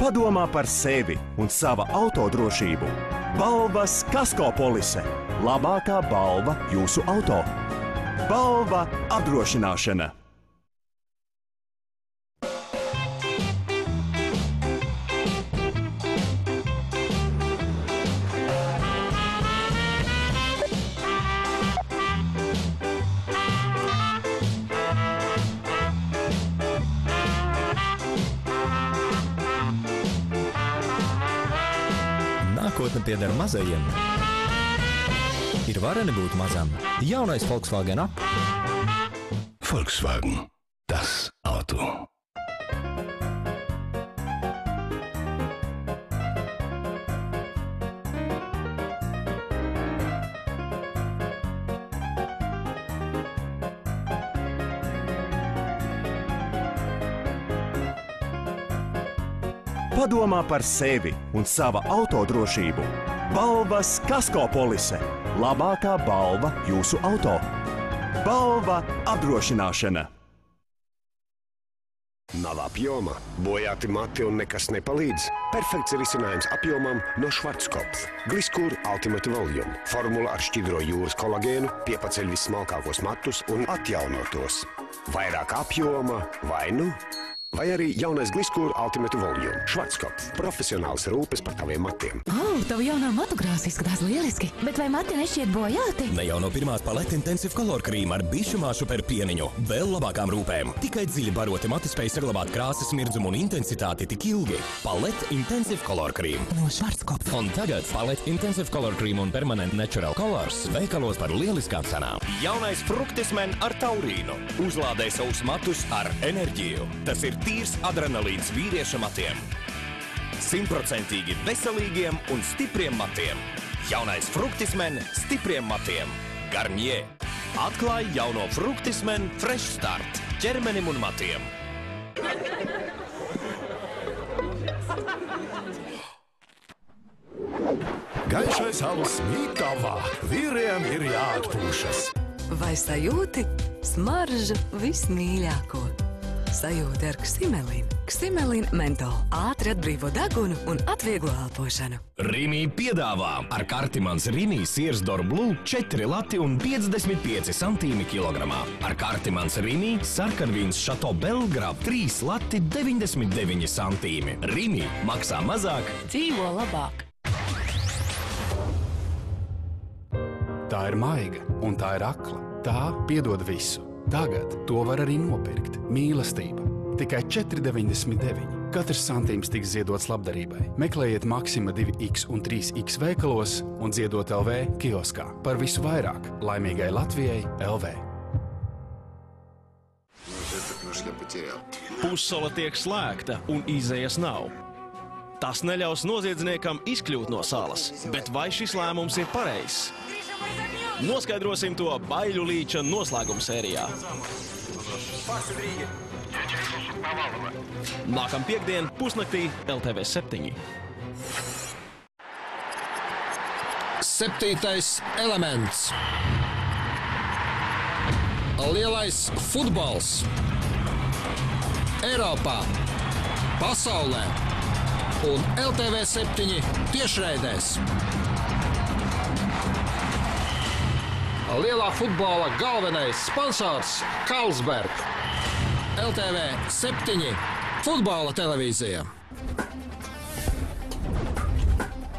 Padomā par sevi un sava autodrošību. Balvas Kasko polise. Labākā balva jūsu auto. Balva apdrošināšana. Nākotne pieder mazajiem. Ir vareni būt mazam. Jaunais Volkswagen Up. Volkswagen. Das Auto. Padomā par sevi un sava autodrošību. Balvas Kasko polise. Labākā balva jūsu auto. Balva apdrošināšana. Nav apjoma, bojāti mati un nekas nepalīdz. Perfekts risinājums apjomam no Schwarzkopf. Gliskur Ultimate Volume. Formula ar šķidro jūras kolagēnu piepaceļ vissmalkākos matus un atjauno tos. Vairāk apjoma vai nu? Vai arī jaunais Gliskur Ultimate Volume. Schwarzkopf. Profesionāls rūpes par taviem matiem. Tavu jaunā matu krāsa izskatās lieliski. Bet vai mati nešķiet bojāti? Ne jau no pirmās Palette Intensive Color Cream ar bišu māšu per pieniņu. Vēl labākām rūpēm. Tikai dziļi baroti mati spēj saglabāt krāsas, mirdzumu un intensitāti tik ilgi. Palette Intensive Color Cream. No Schwarzkopf. Un tagad Palette Intensive Color Cream un Permanent Natural Colors veikalos par lieliskām cenām. Jaunais Fructisman ar taurīnu. Uzlādē savus matus ar enerģiju. Tas ir tīrs adrenalīns vīrieša matiem. 100% veselīgiem un stipriem matiem. Jaunais Fructisman stipriem matiem. Garnier. Atklāj jauno Fructisman Fresh Start ķermenim un matiem. Gaišais alus mītavā. Vīriem ir jāatpūšas. Vai sajūti smaržu vismīļāko? Sajūti ar Ksimelinu. Ksimelina mentol ātri atbrīvo degunu un atvieglo elpošanu. Rimi piedāvā ar Kartimans Rimi Siersdoru Blue 4 lati un 55 centīmi kilogramā. Ar Kartimans Rimi sarkanvīns Šato Belgrab 3 lati 99 centīmi. Rimi maksā mazāk, Dzīvo labāk. Tā ir maiga un tā ir akla. Tā piedod visu. Tagad to var arī nopirkt. Mīlestība. Tikai 4,99. Katrs santīms tiks ziedots labdarībai. Meklējiet Maxima 2X un 3X veikalos un ziedot LV kioskā. Par visu vairāk laimīgai Latvijai LV. Pussala tiek slēgta un izējas nav. Tas neļaus noziedzniekam izkļūt no salas. Bet vai šis lēmums ir pareizs? Noskaidrosim to Baiļu līča noslēguma sērijā. Nākam piekdien pusnaktī LTV 7. 7. elements. Lielais futbols. Eiropā, pasaulē un LTV 7 tiešraidēs. Lielā futbola galvenais sponsors Carlsberg. LTV 7 futbola televīzija.